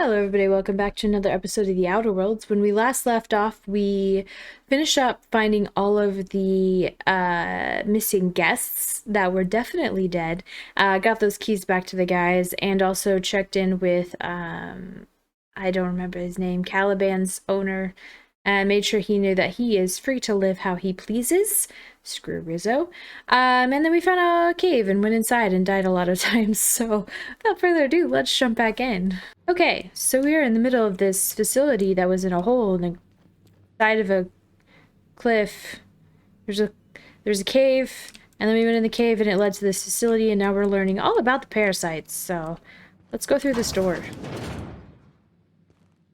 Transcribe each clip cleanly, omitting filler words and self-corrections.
Hello, everybody. Welcome back to another episode of The Outer Worlds. When we last left off, we finished up finding all of the missing guests that were definitely dead. Got those keys back to the guys, and also checked in with, I don't remember his name, Caliban's owner, and made sure he knew that he is free to live how he pleases. Screw Rizzo. And then we found a cave and went inside and died a lot of times. So without further ado, let's jump back in. Okay, so we are in the middle of this facility that was in a hole in the side of a cliff. There's a cave, and then we went in the cave and it led to this facility, and now we're learning all about the parasites. So let's go through this door.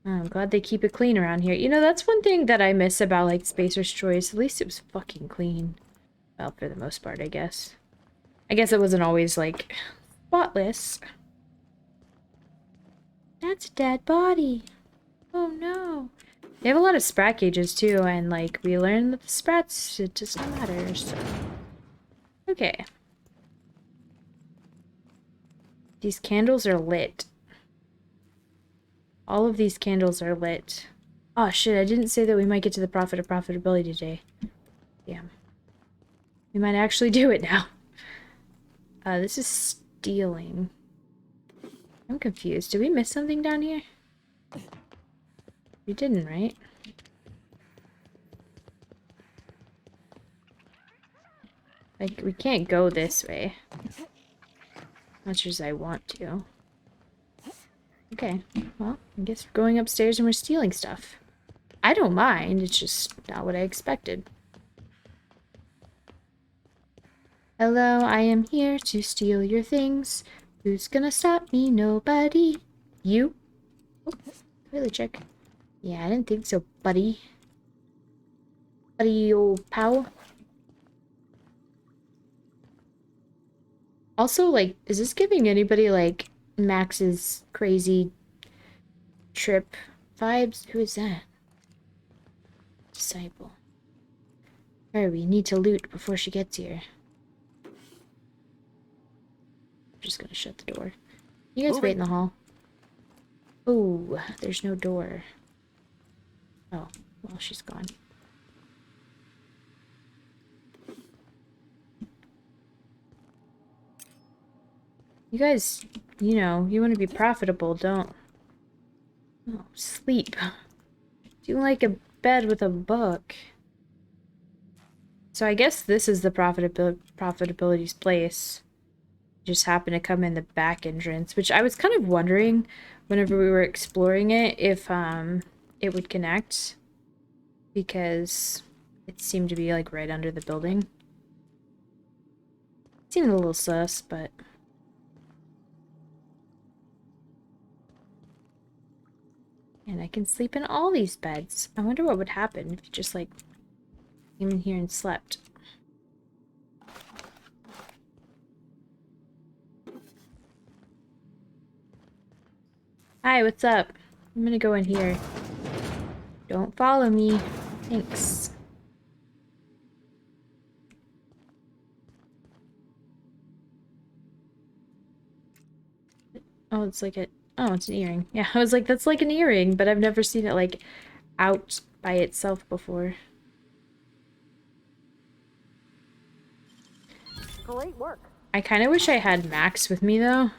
Oh, I'm glad they keep it clean around here. You know, that's one thing that I miss about like Spacer's Choice. At least it was fucking clean. Well, for the most part, I guess. I guess it wasn't always like spotless. That's a dead body. Oh no. They have a lot of sprat gauges too, and like we learned that the sprats, it doesn't matter, so. Okay. These candles are lit. All of these candles are lit. Oh shit, I didn't say that we might get to the profit of profitability today. Damn. We might actually do it now. This is stealing. I'm confused. Did we miss something down here? We didn't, right? Like, we can't go this way. Much as I want to. Okay, well, I guess we're going upstairs and we're stealing stuff. I don't mind, it's just not what I expected. Hello, I am here to steal your things. Who's gonna stop me? Nobody. You? Oh, really check. Yeah, I didn't think so, buddy. Buddy, old pal. Also, like, is this giving anybody, like, Max's crazy trip vibes? Who is that? Disciple. Hurry, we need to loot before she gets here. I'm just gonna shut the door. You guys wait in the hall. Oh, there's no door. Oh, well, she's gone. You guys, you know, you want to be profitable, don't... Oh, sleep. Do you like a bed with a book? So I guess this is the profitability's place. Just happened to come in the back entrance, which I was kind of wondering whenever we were exploring it if it would connect, because it seemed to be like right under the building. It seemed a little sus, but and I can sleep in all these beds. I wonder what would happen if you just like came in here and slept. Hi, what's up? I'm gonna go in here. Don't follow me. Thanks. Oh, it's like a... Oh, it's an earring. Yeah, I was like, that's like an earring, but I've never seen it, like, out by itself before. Great work. I kind of wish I had Max with me, though.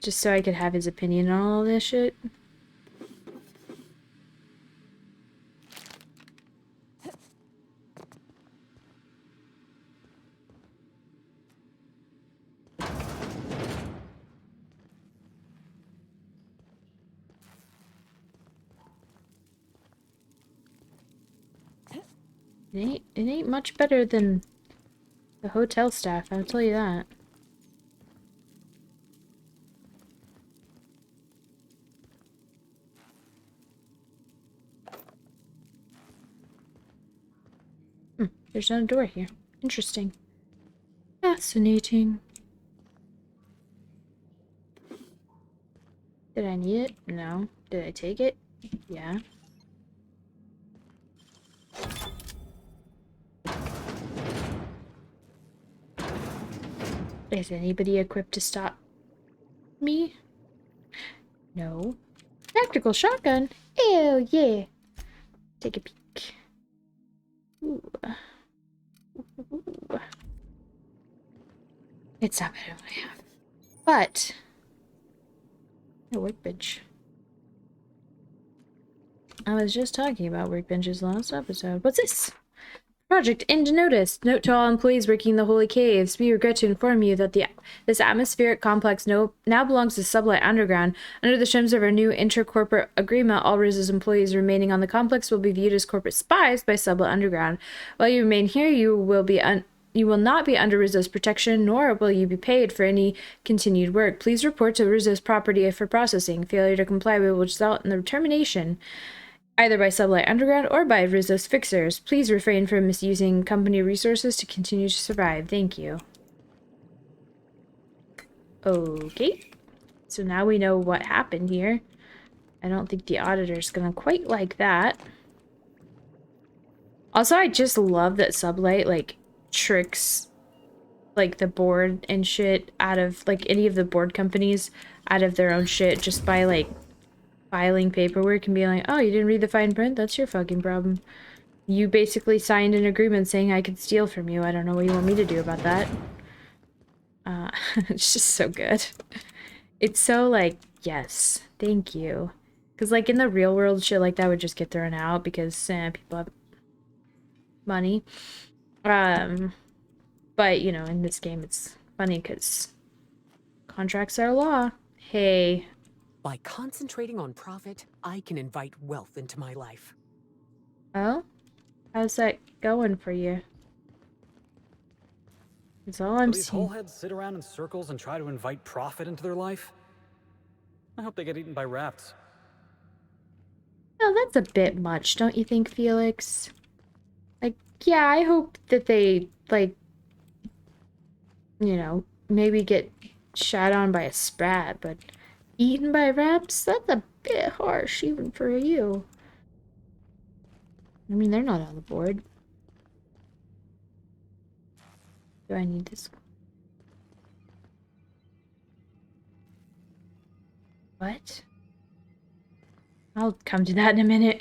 Just so I could have his opinion on all this shit. It ain't much better than the hotel staff, I'll tell you that. There's no door here. Interesting. Fascinating. Did I need it? No. Did I take it? Yeah. Is anybody equipped to stop me? No. Tactical shotgun? Ew, yeah. Take a peek. Ooh. Ooh. It's not better than I have. But a workbench. I was just talking about workbenches last episode. What's this? Project End Notice. Note to all employees working the Holy Caves. We regret to inform you that this atmospheric complex now belongs to Sublight Underground. Under the terms of our new intercorporate agreement, all Rizzo's employees remaining on the complex will be viewed as corporate spies by Sublight Underground. While you remain here, you will not be under Rizzo's protection, nor will you be paid for any continued work. Please report to Rizzo's property for processing. Failure to comply will result in the termination either by Sublight Underground or by Rizzo's fixers. Please refrain from misusing company resources to continue to survive. Thank you. Okay. So now we know what happened here. I don't think the auditor's gonna quite like that. Also, I just love that Sublight, like, tricks, like, the board and shit out of, like, any of the board companies out of their own shit just by, like, filing paperwork and being like, oh, you didn't read the fine print? That's your fucking problem. You basically signed an agreement saying I could steal from you. I don't know what you want me to do about that. It's just so good. It's so like, yes, thank you. Because like in the real world, shit like that would just get thrown out because people have money. But you know, in this game, it's funny because contracts are law. Hey. By concentrating on profit, I can invite wealth into my life. Oh? How's that going for you? That's all I'm So these seeing. wholeheads sit around in circles and try to invite profit into their life? I hope they get eaten by rats. Oh, that's a bit much, don't you think, Felix? Like, yeah, I hope that they, like, you know, maybe get shot on by a sprat, but eaten by rats? That's a bit harsh, even for you. I mean, they're not on the board. Do I need this? What? I'll come to that in a minute.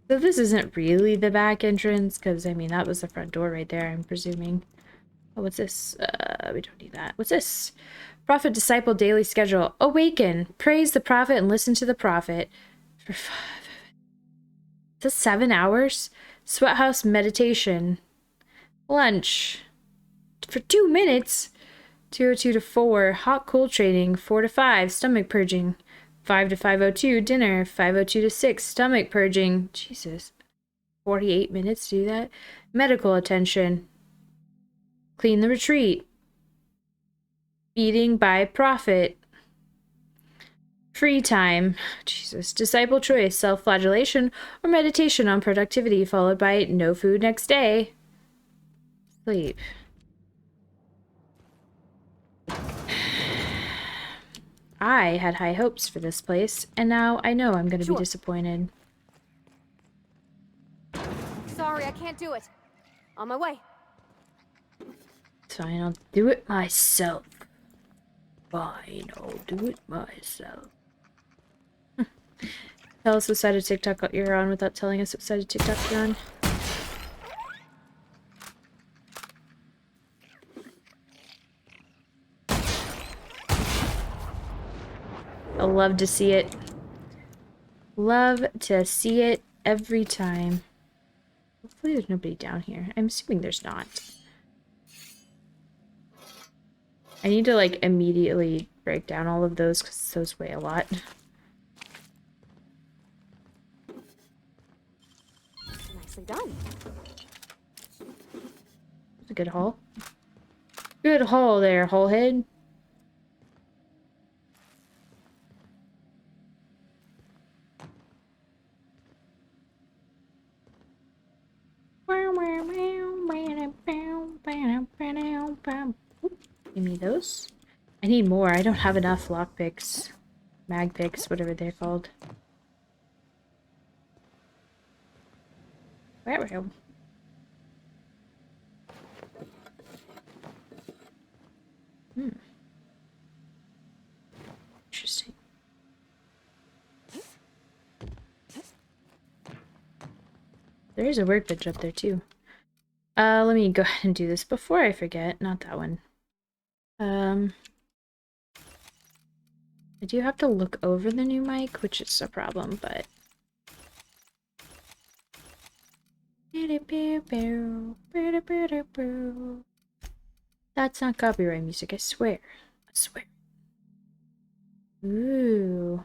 So this isn't really the back entrance, because, I mean, that was the front door right there, I'm presuming. Oh, what's this? We don't need that. What's this? Prophet Disciple Daily Schedule. Awaken. Praise the prophet and listen to the prophet. For 5... Is this 7 hours? Sweathouse meditation. Lunch. For 2 minutes. 2:02 to 4. Hot cold training. 4 to 5. Stomach purging. 5 to 5:02. Dinner. 5:02 to 6. Stomach purging. Jesus. 48 minutes to do that. Medical attention. Clean the retreat. Feeding by prophet. Free time. Jesus. Disciple choice. Self-flagellation or meditation on productivity, followed by no food next day. Sleep. I had high hopes for this place, and now I know I'm gonna be disappointed. Sorry, I can't do it. On my way. Fine, I'll do it myself. Fine, I'll do it myself. Tell us what side of TikTok you're on without telling us what side of TikTok you're on. I love to see it. Love to see it every time. Hopefully there's nobody down here. I'm assuming there's not. I need to like immediately break down all of those because those weigh a lot. Nicely done. That's a good haul. Good haul there, Hullhead. Give me those. I need more. I don't have enough lockpicks. Mag picks, whatever they're called. Where we go? Interesting. There is a workbench up there too. Let me go ahead and do this before I forget. Not that one. I do have to look over the new mic, which is a problem, but... That's not copyright music, I swear. I swear. Ooh.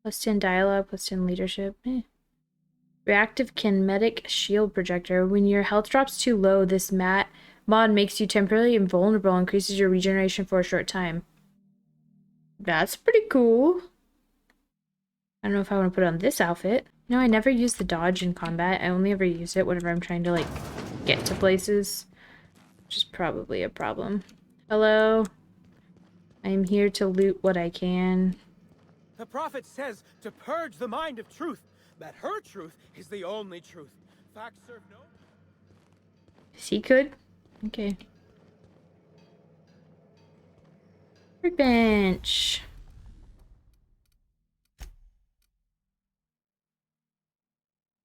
+10 dialogue, +10 leadership. Reactive kinetic shield projector. When your health drops too low, this mod makes you temporarily invulnerable and increases your regeneration for a short time. That's pretty cool. I don't know if I want to put on this outfit. No, I never use the dodge in combat. I only ever use it whenever I'm trying to, like, get to places. Which is probably a problem. Hello? I'm here to loot what I can. The prophet says to purge the mind of truth, that her truth is the only truth. Facts serve no... He could? Okay. Workbench.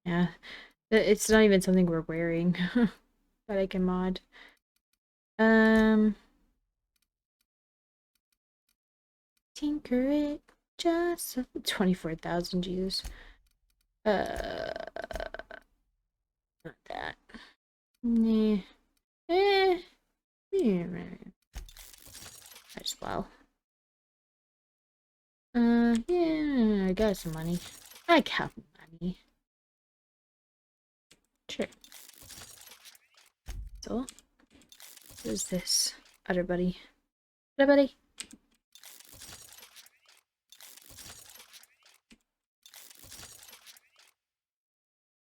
Yeah. It's not even something we're wearing. That I can mod. Tinker it. Just 24,000, Jesus. Not that. Nah. Yeah. As well. Yeah, I got some money. I got money. Sure. So, who's this? Other buddy. Other buddy.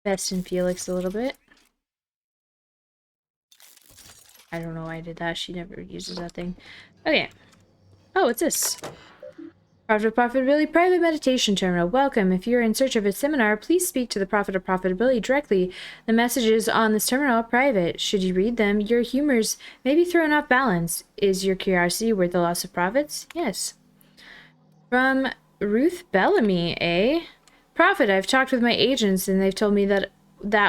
Best in Felix a little bit. I don't know why I did that. She never uses that thing. Okay. Oh, what's this? Profitability Private Meditation Terminal. Welcome. If you're in search of a seminar, please speak to the Prophet of Profitability directly. The messages on this terminal are private. Should you read them, your humors may be thrown off balance. Is your curiosity worth the loss of profits? Yes. From Ruth Bellamy, eh? Prophet, I've talked with my agents and they've told me that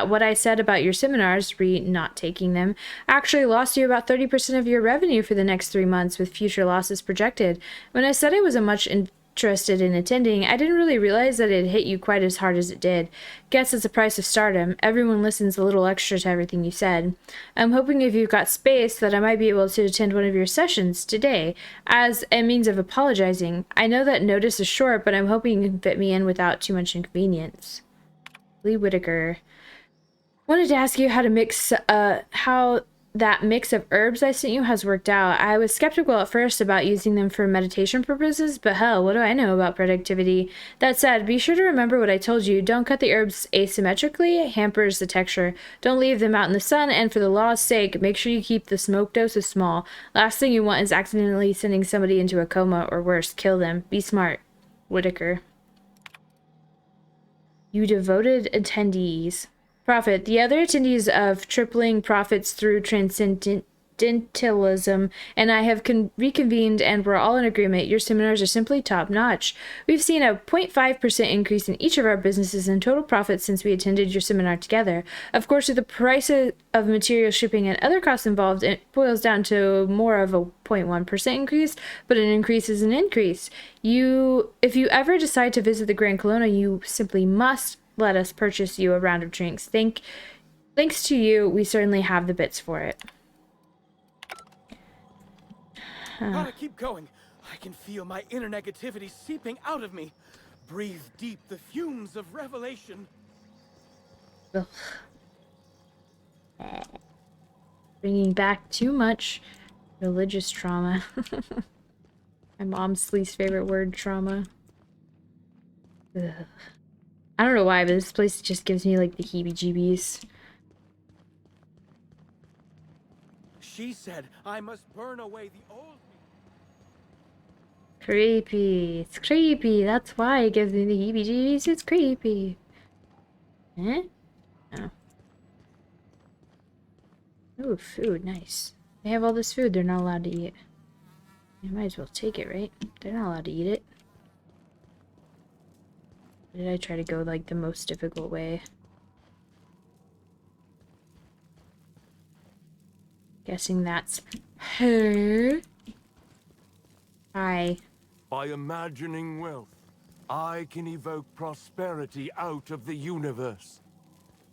what I said about your seminars, not taking them, actually lost you about 30% of your revenue for the next 3 months with future losses projected. When I said I was much interested in attending, I didn't really realize that it hit you quite as hard as it did. Guess it's the price of stardom. Everyone listens a little extra to everything you said. I'm hoping if you've got space that I might be able to attend one of your sessions today as a means of apologizing. I know that notice is short, but I'm hoping you can fit me in without too much inconvenience. Lee Whitaker. Wanted to ask you how that mix of herbs I sent you has worked out. I was skeptical at first about using them for meditation purposes, but hell, what do I know about productivity? That said, be sure to remember what I told you. Don't cut the herbs asymmetrically, it hampers the texture. Don't leave them out in the sun, and for the law's sake, make sure you keep the smoke doses small. Last thing you want is accidentally sending somebody into a coma, or worse, kill them. Be smart. Whitaker. You devoted attendees. Profit. The other attendees of tripling profits through transcendentalism and I have reconvened and we're all in agreement. Your seminars are simply top-notch. We've seen a 0.5% increase in each of our businesses in total profits since we attended your seminar together. Of course, with the price of material shipping and other costs involved, it boils down to more of a 0.1% increase, but an increase is an increase. If you ever decide to visit the Grand Colonna, you simply must let us purchase you a round of drinks. Thanks to you, we certainly have the bits for it. Gotta keep going. I can feel my inner negativity seeping out of me. Breathe deep the fumes of revelation. Ugh. Bringing back too much religious trauma. My mom's least favorite word, trauma. Ugh. I don't know why, but this place just gives me like the heebie-jeebies. She said I must burn away the old me. Creepy. It's creepy. That's why it gives me the heebie-jeebies. It's creepy. Eh? Oh. Ooh, food. Nice. They have all this food they're not allowed to eat. You might as well take it, right? They're not allowed to eat it. Did I try to go like the most difficult way? Guessing that's her. Hi. By imagining wealth, I can evoke prosperity out of the universe.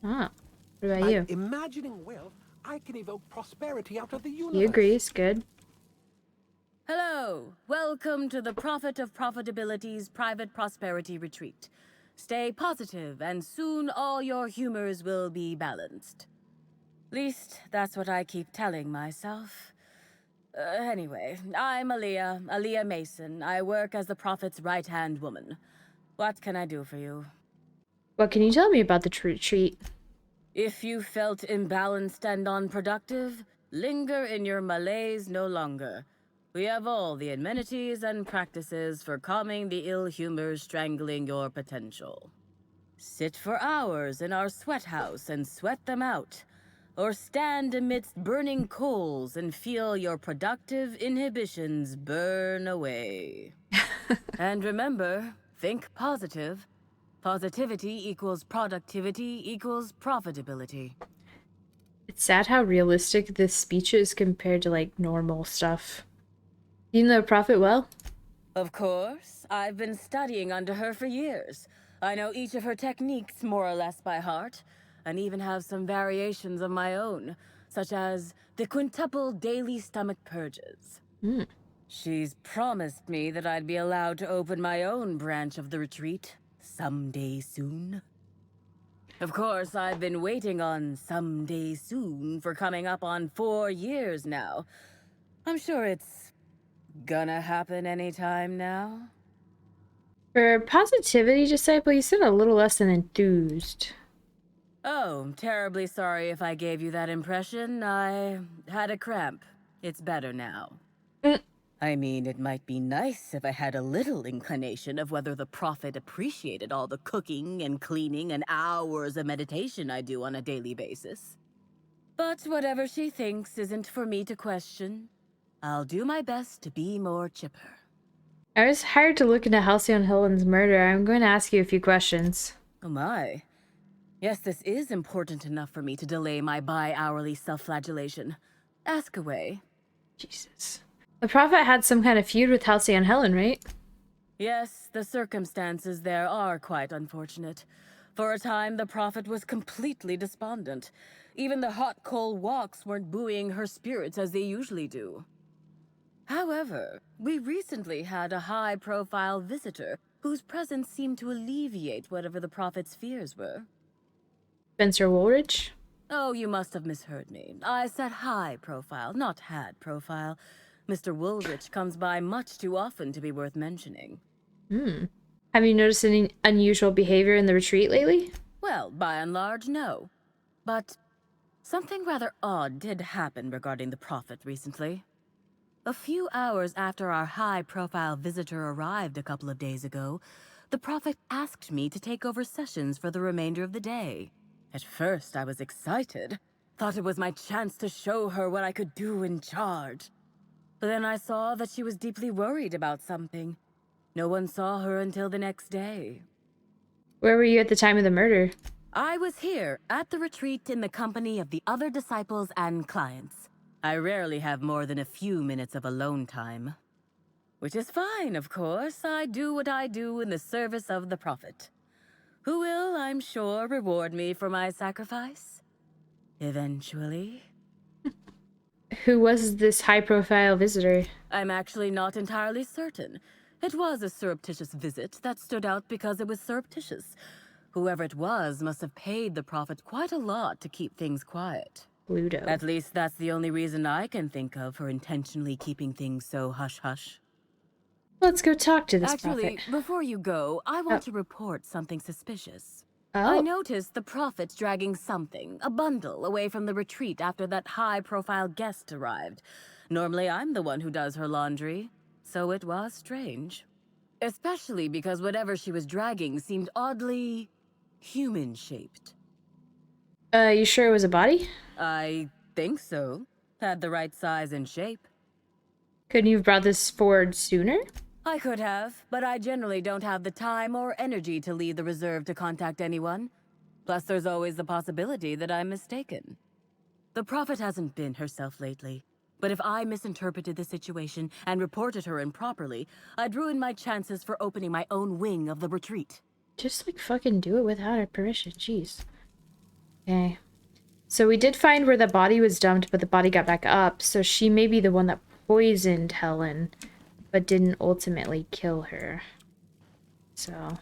Ah, what about By you? imagining wealth, I can evoke prosperity out of the universe. He agrees. Good. Hello! Welcome to the Prophet of Profitability's Private Prosperity Retreat. Stay positive, and soon all your humors will be balanced. Least, that's what I keep telling myself. Anyway, I'm Aaliyah Mason. I work as the Prophet's right-hand woman. What can I do for you? What can you tell me about the retreat? If you felt imbalanced and unproductive, linger in your malaise no longer. We have all the amenities and practices for calming the ill humors strangling your potential. Sit for hours in our sweat house and sweat them out. Or stand amidst burning coals and feel your productive inhibitions burn away. And remember, think positive. Positivity equals productivity equals profitability. It's sad how realistic this speech is compared to like normal stuff. You know the Prophet well? Of course, I've been studying under her for years. I know each of her techniques more or less by heart, and even have some variations of my own, such as the quintuple daily stomach purges. She's promised me that I'd be allowed to open my own branch of the retreat someday soon. Of course, I've been waiting on someday soon for coming up on 4 years now. I'm sure it's gonna happen anytime now. For a positivity disciple, you sound a little less than enthused. Oh, terribly sorry if I gave you that impression. I had a cramp. It's better now. I mean, it might be nice if I had a little inclination of whether the Prophet appreciated all the cooking and cleaning and hours of meditation I do on a daily basis. But whatever she thinks isn't for me to question. I'll do my best to be more chipper. I was hired to look into Halcyon Helen's murder. I'm going to ask you a few questions. Oh my. Yes, this is important enough for me to delay my bi-hourly self-flagellation. Ask away. Jesus. The Prophet had some kind of feud with Halcyon Helen, right? Yes, the circumstances there are quite unfortunate. For a time, the Prophet was completely despondent. Even the hot coal walks weren't buoying her spirits as they usually do. However, we recently had a high-profile visitor whose presence seemed to alleviate whatever the Prophet's fears were. Spencer Woolridge? Oh, you must have misheard me. I said high profile, not had profile. Mr. Woolrich comes by much too often to be worth mentioning. Have you noticed any unusual behavior in the retreat lately? Well, by and large, no. But something rather odd did happen regarding the Prophet recently. A few hours after our high-profile visitor arrived a couple of days ago, the Prophet asked me to take over sessions for the remainder of the day. At first, I was excited. Thought it was my chance to show her what I could do in charge. But then I saw that she was deeply worried about something. No one saw her until the next day. Where were you at the time of the murder? I was here, at the retreat in the company of the other disciples and clients. I rarely have more than a few minutes of alone time. Which is fine, of course. I do what I do in the service of the Prophet. Who will, I'm sure, reward me for my sacrifice. Eventually. Who was this high-profile visitor? I'm actually not entirely certain. It was a surreptitious visit that stood out because it was surreptitious. Whoever it was must have paid the Prophet quite a lot to keep things quiet. Ludo. At least that's the only reason I can think of for intentionally keeping things so hush-hush. Let's go talk to this Actually, Prophet. before you go, I want to report something suspicious. Oh. I noticed the Prophet's dragging something, a bundle, away from the retreat after that high-profile guest arrived. Normally, I'm the one who does her laundry, so it was strange. Especially because whatever she was dragging seemed oddly human-shaped. You sure it was a body? I think so. Had the right size and shape. Couldn't you have brought this forward sooner? I could have, but I generally don't have the time or energy to leave the reserve to contact anyone. Plus, there's always the possibility that I'm mistaken. The Prophet hasn't been herself lately. But if I misinterpreted the situation and reported her improperly, I'd ruin my chances for opening my own wing of the retreat. Just like fucking do it without her permission. Jeez. Okay. So we did find where the body was dumped, but the body got back up. So she may be the one that poisoned Helen, but didn't ultimately kill her. So,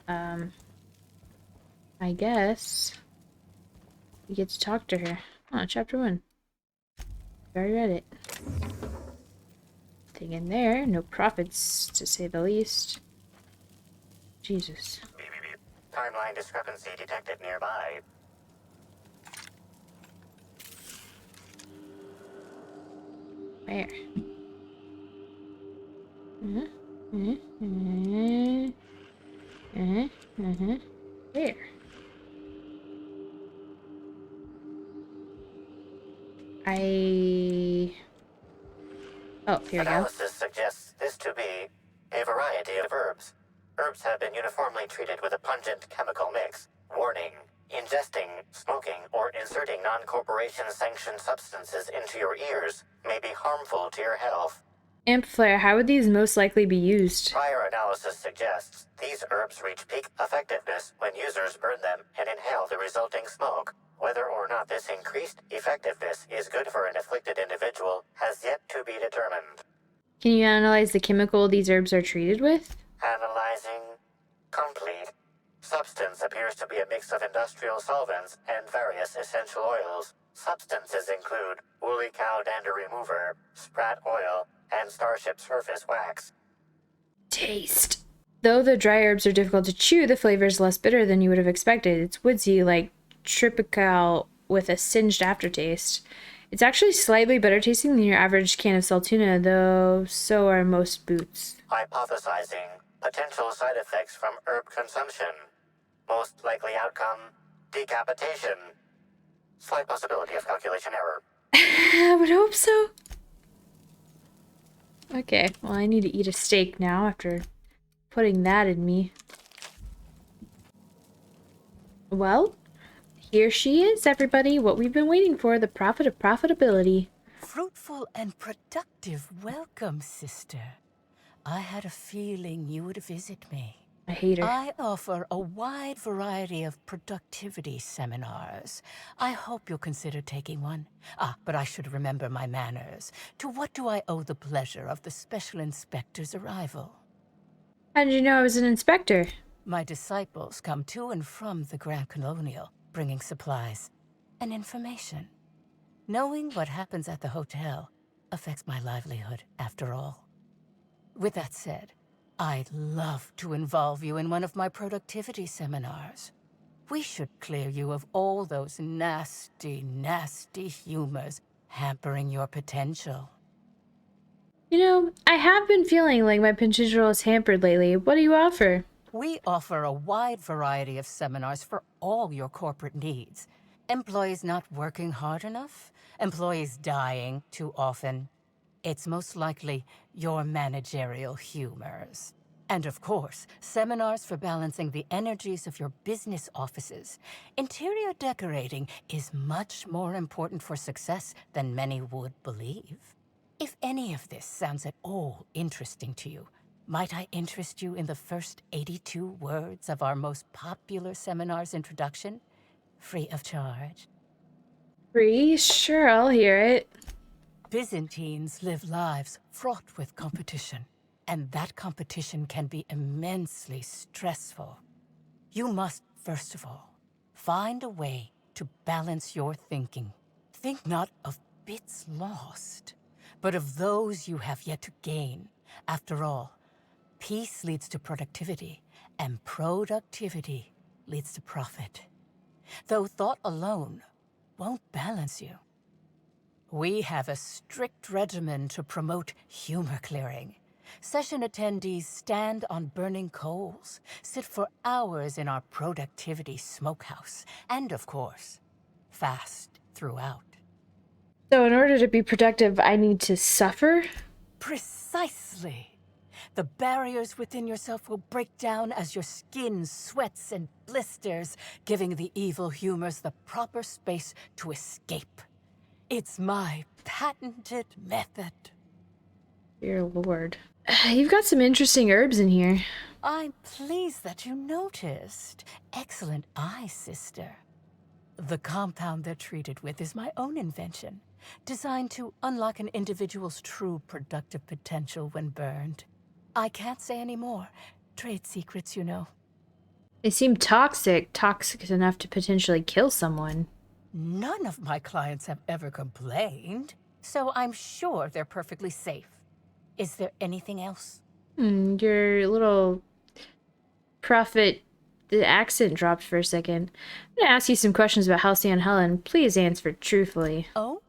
I guess we get to talk to her. Oh, chapter 1. Already read it. Thing in there. No profits, to say the least. Jesus. Beep, beep, beep. Timeline discrepancy detected nearby. Where? Where? Oh, here we go. Analysis suggests this to be a variety of herbs. Herbs have been uniformly treated with a pungent chemical mix. Warning: ingesting, smoking, or inserting non-corporation sanctioned substances into your ears may be harmful to your health. Amplifier, how would these most likely be used? Prior analysis suggests these herbs reach peak effectiveness when users burn them and inhale the resulting smoke. Whether or not this increased effectiveness is good for an afflicted individual has yet to be determined. Can you analyze the chemical these herbs are treated with? Analyzing. Complete. Substance appears to be a mix of industrial solvents and various essential oils. Substances include woolly cow dander remover, sprat oil, and starship surface wax. Taste. Though the dry herbs are difficult to chew, the flavor is less bitter than you would have expected. It's woodsy, like tripical, with a singed aftertaste. It's actually slightly better tasting than your average can of saltuna, though so are most boots. Hypothesizing. Potential side effects from herb consumption. Most likely outcome: decapitation. Slight possibility of calculation error. I would hope so. Okay, well, I need to eat a steak now after putting that in me. Well, here she is, everybody. What we've been waiting for, the prophet of profitability. Fruitful and productive welcome, sister. I had a feeling you would visit me. I hate her. I offer a wide variety of productivity seminars. I hope you'll consider taking one. But I should remember my manners. To what do I owe the pleasure of the Special Inspector's arrival? How did you know I was an inspector? My disciples come to and from the Grand Colonial, bringing supplies and information. Knowing what happens at the hotel affects my livelihood, after all. With that said, I'd love to involve you in one of my productivity seminars. We should clear you of all those nasty, nasty humors hampering your potential. You know, I have been feeling like my potential is hampered lately. What do you offer? We offer a wide variety of seminars for all your corporate needs. Employees not working hard enough? Employees dying too often? It's most likely your managerial humors. And of course, seminars for balancing the energies of your business offices. Interior decorating is much more important for success than many would believe. If any of this sounds at all interesting to you, might I interest you in the first 82 words of our most popular seminar's introduction? Free of charge. Free? Sure, I'll hear it. Byzantines live lives fraught with competition, and that competition can be immensely stressful. You must, first of all, find a way to balance your thinking. Think not of bits lost, but of those you have yet to gain. After all, peace leads to productivity, and productivity leads to profit. Though thought alone won't balance you. We have a strict regimen to promote humor clearing. Session attendees stand on burning coals, sit for hours in our productivity smokehouse, and of course, fast throughout. So in order to be productive, I need to suffer? Precisely. The barriers within yourself will break down as your skin sweats and blisters, giving the evil humors the proper space to escape. It's my patented method. Dear Lord. You've got some interesting herbs in here. I'm pleased that you noticed. Excellent eye, sister. The compound they're treated with is my own invention, designed to unlock an individual's true productive potential when burned. I can't say any more. Trade secrets, you know. They seem toxic enough to potentially kill someone. None of my clients have ever complained, so I'm sure they're perfectly safe. Is there anything else? Your little prophet, the accent dropped for a second. I'm gonna ask you some questions about Halcyon Helen. Please answer truthfully. Oh?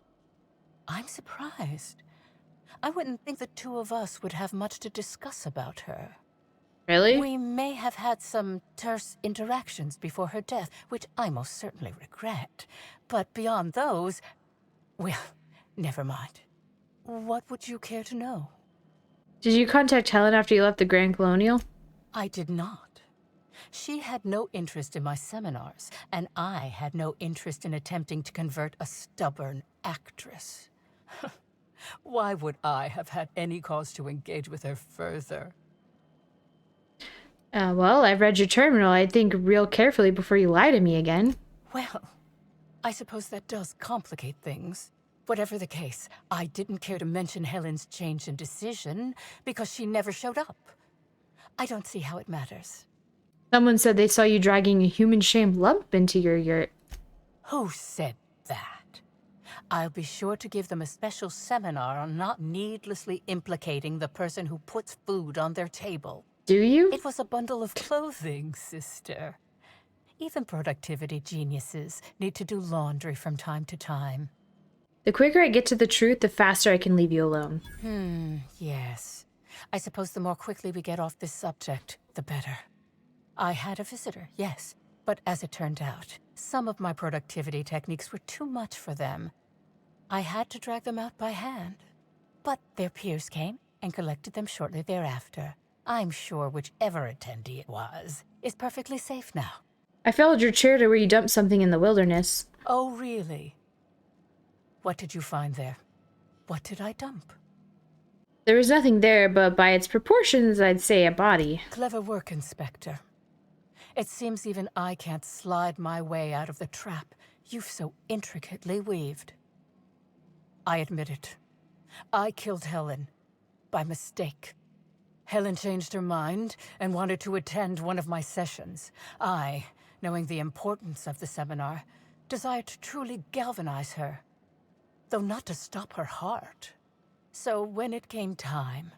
I'm surprised. I wouldn't think the two of us would have much to discuss about her. Really? We may have had some terse interactions before her death, which I most certainly regret. But beyond those, well, never mind. What would you care to know? Did you contact Helen after you left the Grand Colonial? I did not. She had no interest in my seminars, and I had no interest in attempting to convert a stubborn actress. Why would I have had any cause to engage with her further? Well, I've read your terminal. I'd think real carefully before you lie to me again. Well, I suppose that does complicate things. Whatever the case, I didn't care to mention Helen's change in decision because she never showed up. I don't see how it matters. Someone said they saw you dragging a human-shaped lump into your yurt. Who said that? I'll be sure to give them a special seminar on not needlessly implicating the person who puts food on their table. Do you? It was a bundle of clothing, sister. Even productivity geniuses need to do laundry from time to time. The quicker I get to the truth, the faster I can leave you alone. Yes. I suppose the more quickly we get off this subject, the better. I had a visitor, yes. But as it turned out, some of my productivity techniques were too much for them. I had to drag them out by hand. But their peers came and collected them shortly thereafter. I'm sure whichever attendee it was is perfectly safe now. I followed your chair to where you dumped something in the wilderness. Oh, really? What did you find there? What did I dump? There was nothing there, but by its proportions, I'd say a body. Clever work, Inspector. It seems even I can't slide my way out of the trap you've so intricately weaved. I admit it. I killed Helen. By mistake. Helen changed her mind and wanted to attend one of my sessions. I, knowing the importance of the seminar, desired to truly galvanize her, though not to stop her heart. So when it came time,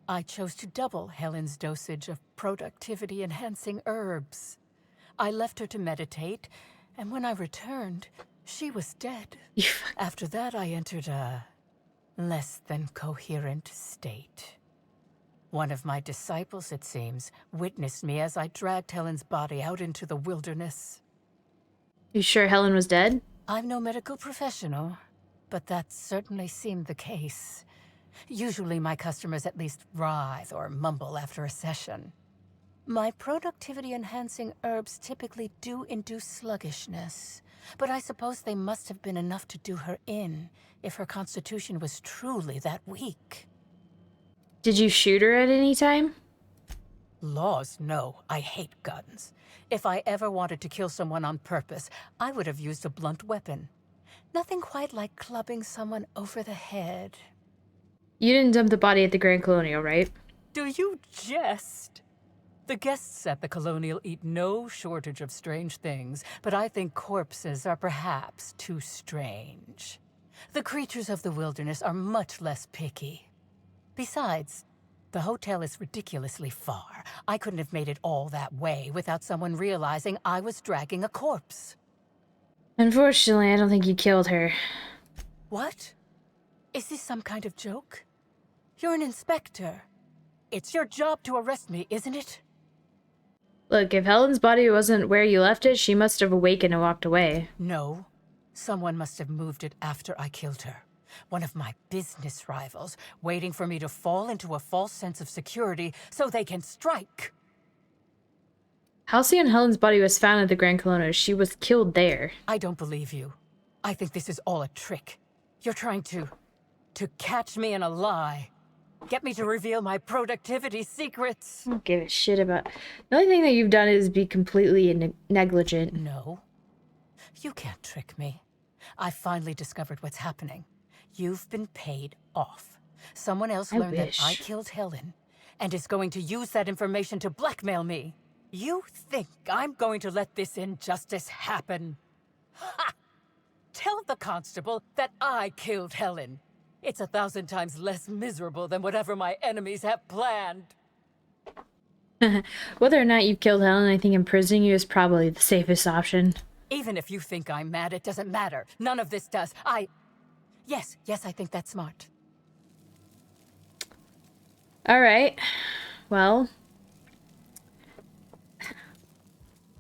I chose to double Helen's dosage of productivity-enhancing herbs. I left her to meditate, and when I returned, she was dead. After that, I entered a less than coherent state. One of my disciples, it seems, witnessed me as I dragged Helen's body out into the wilderness. You sure Helen was dead? I'm no medical professional, but that certainly seemed the case. Usually my customers at least writhe or mumble after a session. My productivity-enhancing herbs typically do induce sluggishness, but I suppose they must have been enough to do her in if her constitution was truly that weak. Did you shoot her at any time? Laws, no. I hate guns. If I ever wanted to kill someone on purpose, I would have used a blunt weapon. Nothing quite like clubbing someone over the head. You didn't dump the body at the Grand Colonial, right? Do you jest? The guests at the Colonial eat no shortage of strange things, but I think corpses are perhaps too strange. The creatures of the wilderness are much less picky. Besides, the hotel is ridiculously far. I couldn't have made it all that way without someone realizing I was dragging a corpse. Unfortunately, I don't think you killed her. What? Is this some kind of joke? You're an inspector. It's your job to arrest me, isn't it? Look, if Helen's body wasn't where you left it, she must have awakened and walked away. No. Someone must have moved it after I killed her. One of my business rivals, waiting for me to fall into a false sense of security so they can strike. Halcyon Helen's body was found at the Grand Colonial. She was killed there. I don't believe you. I think this is all a trick. You're trying to catch me in a lie. Get me to reveal my productivity secrets. I don't give a shit about... The only thing that you've done is be completely negligent. No. You can't trick me. I finally discovered what's happening. You've been paid off. Someone else learned that I killed Helen and is going to use that information to blackmail me. You think I'm going to let this injustice happen? Ha! Tell the constable that I killed Helen. It's 1,000 times less miserable than whatever my enemies have planned. Whether or not you killed Helen, I think imprisoning you is probably the safest option. Even if you think I'm mad, it doesn't matter. None of this does. Yes, I think that's smart. All right. Well.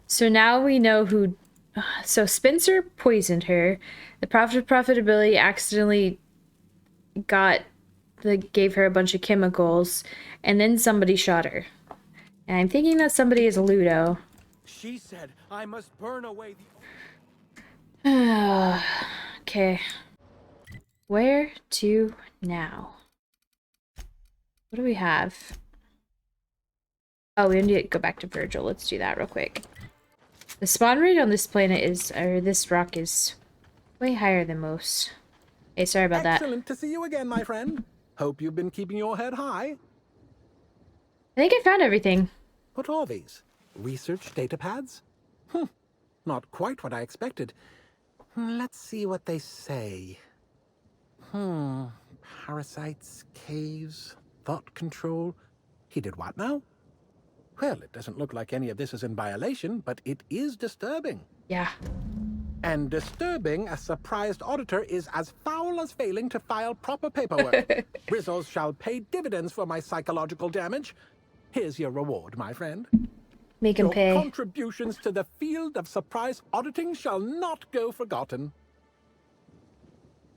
So now we know who... So Spencer poisoned her. The Profitability accidentally gave her a bunch of chemicals. And then somebody shot her. And I'm thinking that somebody is Ludo. She said I must burn away the... Okay. Where to now? What do we have? Oh, we need to go back to Virgil. Let's do that real quick. The spawn rate on this planet is, or this rock is way higher than most. Hey, sorry about that. Excellent to see you again, my friend. Hope you've been keeping your head high. I think I found everything. What are these? Research data pads? Not quite what I expected. Let's see what they say. Parasites, caves, thought control. He did what now? Well, it doesn't look like any of this is in violation, but it is disturbing. Yeah. And disturbing a surprised auditor is as foul as failing to file proper paperwork. Rizzles shall pay dividends for my psychological damage. Here's your reward, my friend. Make him Your pay. contributions to the field of surprise auditing shall not go forgotten.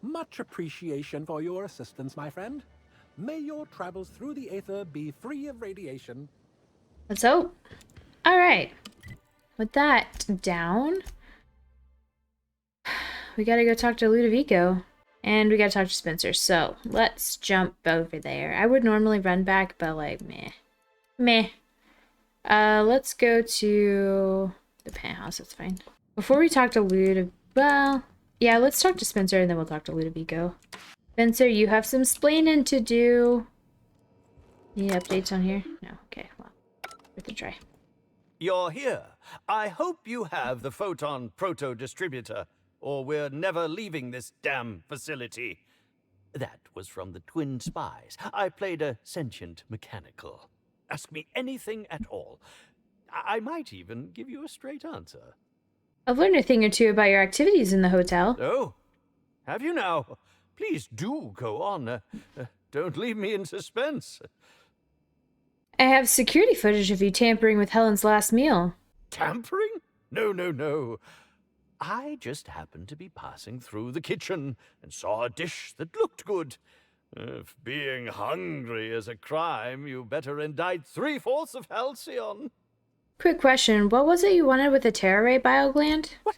Much appreciation for your assistance, my friend. May your travels through the aether be free of radiation. Let's hope. All right. With that down, we gotta go talk to Ludovico. And we gotta talk to Spencer. So let's jump over there. I would normally run back, but like, meh. Let's go to the penthouse. That's fine. Before we talk to well, yeah, let's talk to Spencer and then we'll talk to Ludovico. Spencer, you have some splaining to do. Any updates on here? No. Okay, well, worth a try. You're here. I hope you have the photon proto-distributor, or we're never leaving this damn facility. That was from the Twin Spies. I played a sentient mechanical. Ask me anything at all. I might even give you a straight answer. I've learned a thing or two about your activities in the hotel. Oh, have you now? Please do go on. Don't leave me in suspense. I have security footage of you tampering with Helen's last meal. Tampering? No. I just happened to be passing through the kitchen and saw a dish that looked good. If being hungry is a crime, you better indict 3/4 of Halcyon. Quick question, what was it you wanted with the Terra Ray biogland? What?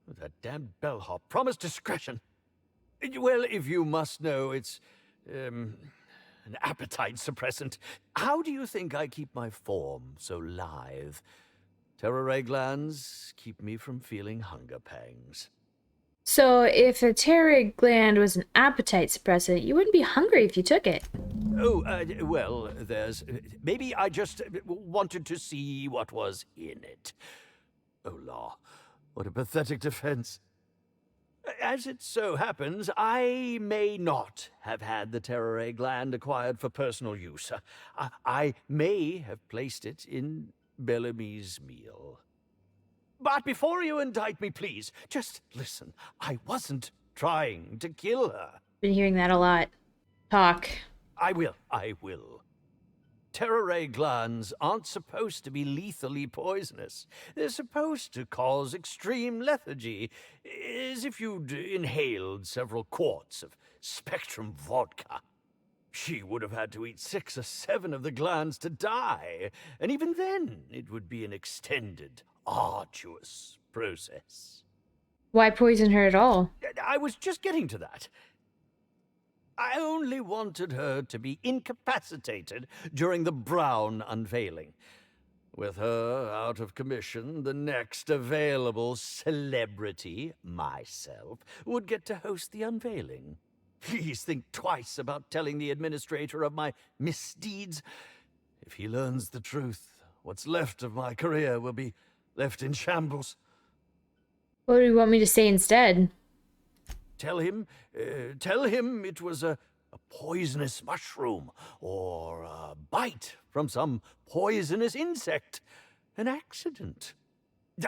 That damned bellhop promised discretion. Well, if you must know, it's, an appetite suppressant. How do you think I keep my form so lithe? Terra Ray glands keep me from feeling hunger pangs. So if a Terra Ray gland was an appetite suppressant, you wouldn't be hungry if you took it. Oh, well, maybe I just wanted to see what was in it. Oh, law, what a pathetic defense. As it so happens, I may not have had the Terra Ray gland acquired for personal use. I may have placed it in Bellamy's meal. But before you indict me, please, just listen. I wasn't trying to kill her. Been hearing that a lot. Talk. I will. Terra Ray glands aren't supposed to be lethally poisonous. They're supposed to cause extreme lethargy, as if you'd inhaled several quarts of Spectrum vodka. She would have had to eat 6 or 7 of the glands to die, and even then it would be an extended, arduous process. Why poison her at all? I was just getting to that. I only wanted her to be incapacitated during the Brown unveiling. With her out of commission, the next available celebrity, myself, would get to host the unveiling. Please think twice about telling the administrator of my misdeeds. If he learns the truth, what's left of my career will be left in shambles. What do you want me to say instead? Tell him it was a poisonous mushroom or a bite from some poisonous insect. An accident.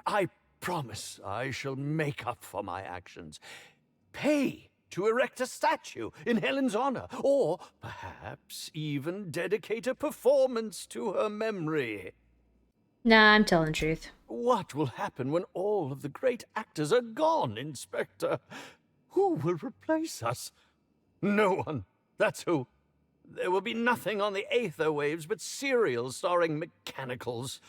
I promise I shall make up for my actions. Pay to erect a statue in Helen's honor, or perhaps even dedicate a performance to her memory. Nah, I'm telling the truth. What will happen when all of the great actors are gone, Inspector? Who will replace us? No one. That's who. There will be nothing on the aether waves but serials starring mechanicals.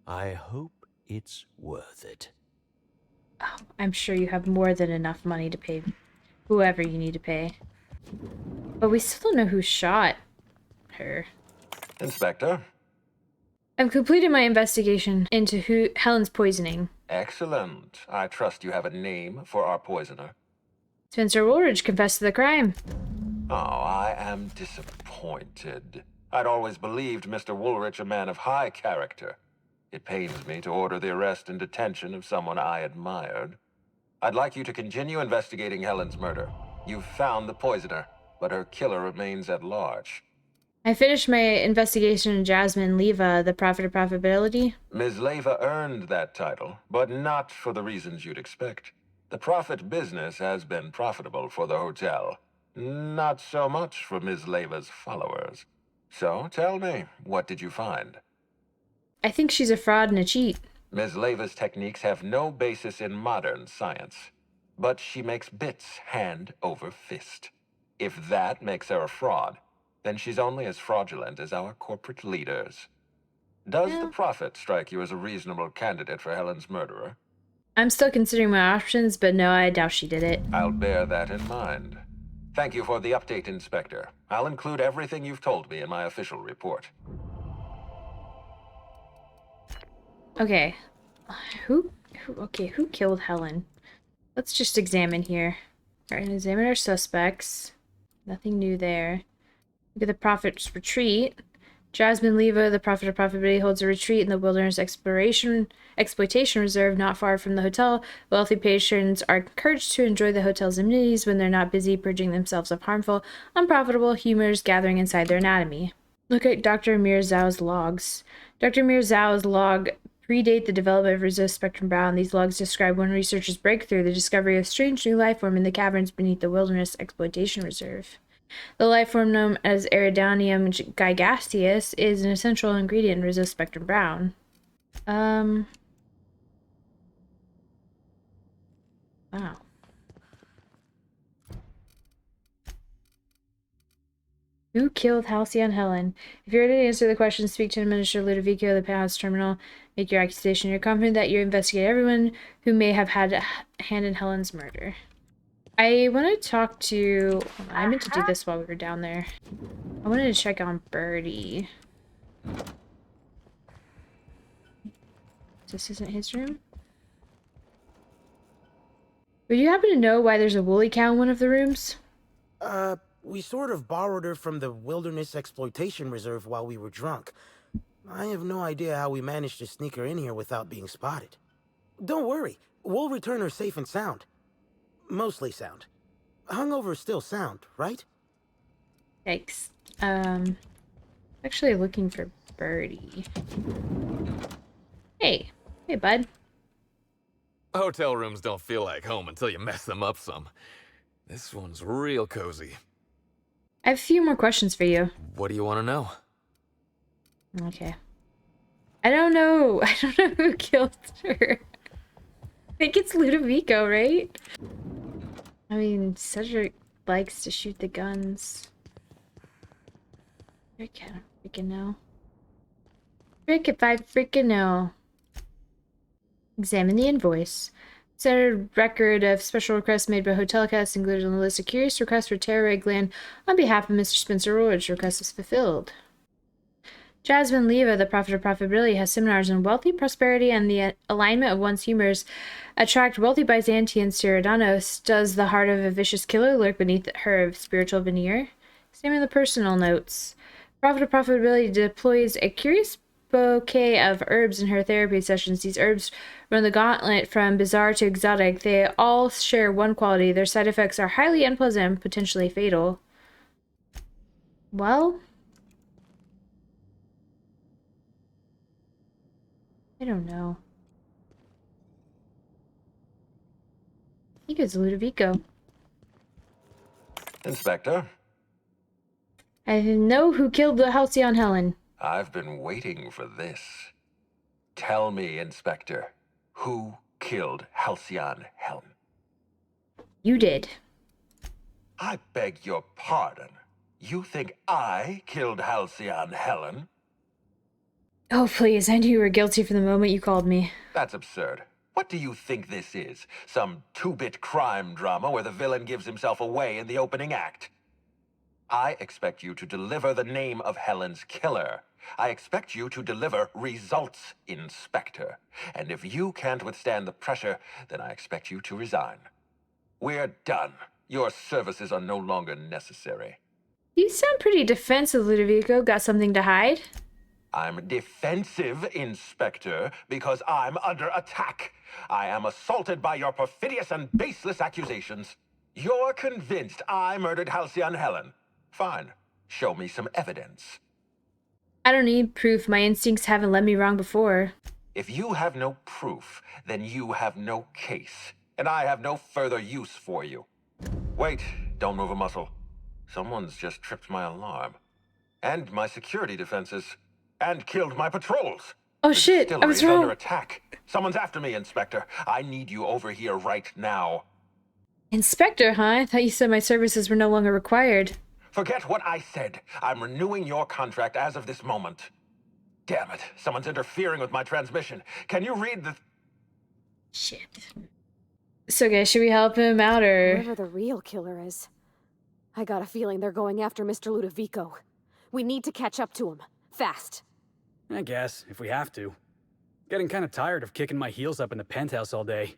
I hope it's worth it. Oh, I'm sure you have more than enough money to pay whoever you need to pay. But we still don't know who shot her. Inspector? I've completed my investigation into Helen's poisoning. Excellent. I trust you have a name for our poisoner. Spencer Woolridge confessed to the crime. Oh, I am disappointed. I'd always believed Mr. Woolrich a man of high character. It pains me to order the arrest and detention of someone I admired. I'd like you to continue investigating Helen's murder. You've found the poisoner, but her killer remains at large. I finished my investigation of Jasmine Leva, the Prophet of Profitability. Ms. Leva earned that title, but not for the reasons you'd expect. The Prophet business has been profitable for the hotel. Not so much for Ms. Leva's followers. So, tell me, what did you find? I think she's a fraud and a cheat. Ms. Leva's techniques have no basis in modern science, but she makes bits hand over fist. If that makes her a fraud, then she's only as fraudulent as our corporate leaders. Does the Prophet strike you as a reasonable candidate for Helen's murderer? I'm still considering my options, but no, I doubt she did it. I'll bear that in mind. Thank you for the update, Inspector. I'll include everything you've told me in my official report. Okay. Who killed Helen? Let's just examine here. Alright, examine our suspects. Nothing new there. Look at the Prophet's retreat. Jasmine Leva, the Prophet of Profitability, holds a retreat in the Wilderness Exploitation Reserve not far from the hotel. Wealthy patrons are encouraged to enjoy the hotel's amenities when they're not busy purging themselves of harmful, unprofitable humors gathering inside their anatomy. Look at Dr. Mirzao's logs. Dr. Mirzao's log predate the development of resist spectrum brown. These logs describe one researcher's breakthrough, the discovery of strange new life form in the caverns beneath the Wilderness Exploitation Reserve. The life form known as Iridanium gigaseus is an essential ingredient in resist spectrum brown. Wow. Who killed Halcyon Helen? If you're ready to answer the question, speak to Administrator Ludovico, the Penthouse Terminal. Make your accusation. You're confident that you investigate everyone who may have had a hand in Helen's murder. I want to talk to... I meant to do this while we were down there. I wanted to check on Birdie. This isn't his room? Would you happen to know why there's a woolly cow in one of the rooms? We sort of borrowed her from the Wilderness Exploitation Reserve while we were drunk. I have no idea how we managed to sneak her in here without being spotted. Don't worry, we'll return her safe and sound. Mostly sound. Hungover is still sound, right? Yikes. Actually looking for Birdie. Hey. Hey, bud. Hotel rooms don't feel like home until you mess them up some. This one's real cozy. I have a few more questions for you. What do you want to know? Okay. I don't know. I don't know who killed her. I think it's Ludovico, right? I mean, Cedric likes to shoot the guns. Rick, I don't freaking know. Rick, if I freaking know. Examine the invoice. Standard record of special requests made by hotel guests included on the list. A curious request for Terra Reglan on behalf of Mr. Spencer Woolrich. Request is fulfilled. Jasmine Leva, the prophet of profitability, has seminars on wealthy prosperity and the alignment of one's humors. Attract wealthy Byzantians to Eridanos. Does the heart of a vicious killer lurk beneath her spiritual veneer? Same in the personal notes. Prophet of profitability deploys a curious bouquet of herbs in her therapy sessions. These herbs run the gauntlet from bizarre to exotic. They all share one quality. Their side effects are highly unpleasant and potentially fatal. Well, I don't know. I think it's Ludovico. Inspector, I know who killed the Halcyon Helen. I've been waiting for this. Tell me, Inspector, who killed Halcyon Helen? You did. I beg your pardon. You think I killed Halcyon Helen? Oh, please. I knew you were guilty from the moment you called me. That's absurd. What do you think this is? Some two-bit crime drama where the villain gives himself away in the opening act? I expect you to deliver the name of Helen's killer. I expect you to deliver results, Inspector. And if you can't withstand the pressure, then I expect you to resign. We're done. Your services are no longer necessary. You sound pretty defensive, Ludovico. Got something to hide? I'm defensive, Inspector, because I'm under attack. I am assaulted by your perfidious and baseless accusations. You're convinced I murdered Halcyon Helen. Fine. Show me some evidence. I don't need proof. My instincts haven't led me wrong before. If you have no proof, then you have no case, and I have no further use for you. Wait, don't move a muscle. Someone's just tripped my alarm. And my security defenses. And killed my patrols. Oh shit, I was wrong. Under attack. Someone's after me, Inspector. I need you over here right now. Inspector, huh? I thought you said my services were no longer required. Forget what I said. I'm renewing your contract as of this moment. Damn it. Someone's interfering with my transmission. Can you read the... Shit. So guys, should we help him out or... Whoever the real killer is. I got a feeling they're going after Mr. Ludovico. We need to catch up to him. Fast. I guess, if we have to. Getting kind of tired of kicking my heels up in the penthouse all day.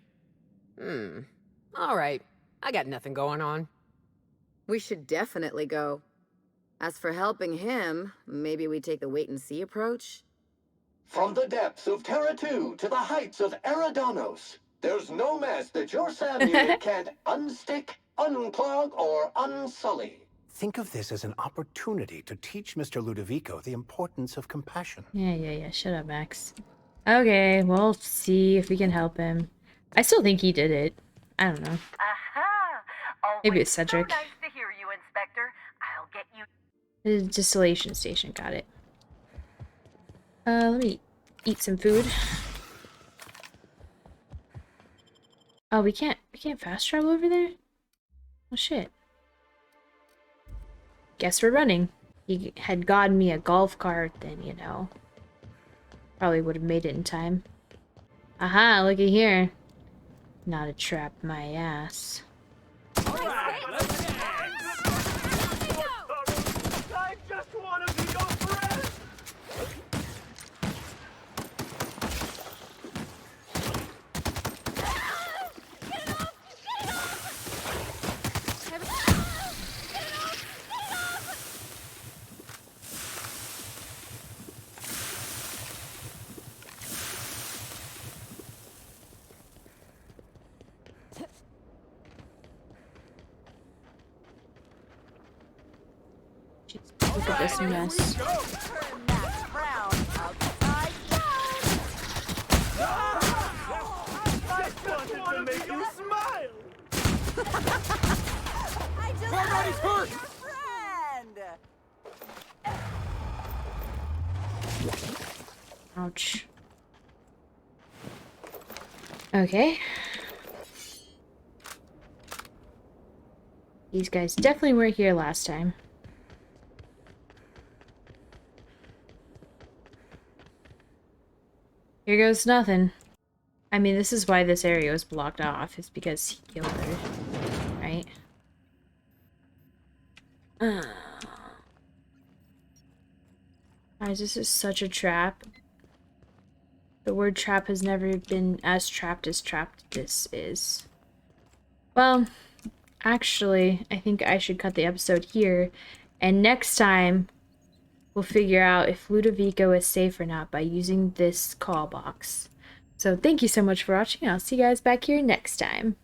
All right. I got nothing going on. We should definitely go. As for helping him, maybe we take the wait-and-see approach? From the depths of Terra 2 to the heights of Eridanos, there's no mess that your Sam unit can't unstick, unclog, or unsully. Think of this as an opportunity to teach Mr. Ludovico the importance of compassion. Yeah. Shut up, Max. Okay, we'll see if we can help him. I still think he did it. I don't know. Maybe it's Cedric. So nice to hear you, Inspector. I'll get you. The distillation station, got it. Let me eat some food. Oh, we can't fast travel over there? Oh shit. Guess we're running. He had gotten me a golf cart, then, you know. Probably would have made it in time. Aha, looky here. Not a trap, my ass. I just want to be your friend! Look at this mess. Somebody's hurt! Ouch. Okay. These guys definitely weren't here last time. Here goes nothing. I mean, this is why this area was blocked off, is because he killed her, right? Guys, this is such a trap. The word trap has never been as trapped this is. Well, actually, I think I should cut the episode here, and next time we'll figure out if Ludovico is safe or not by using this call box. So thank you so much for watching. I'll see you guys back here next time.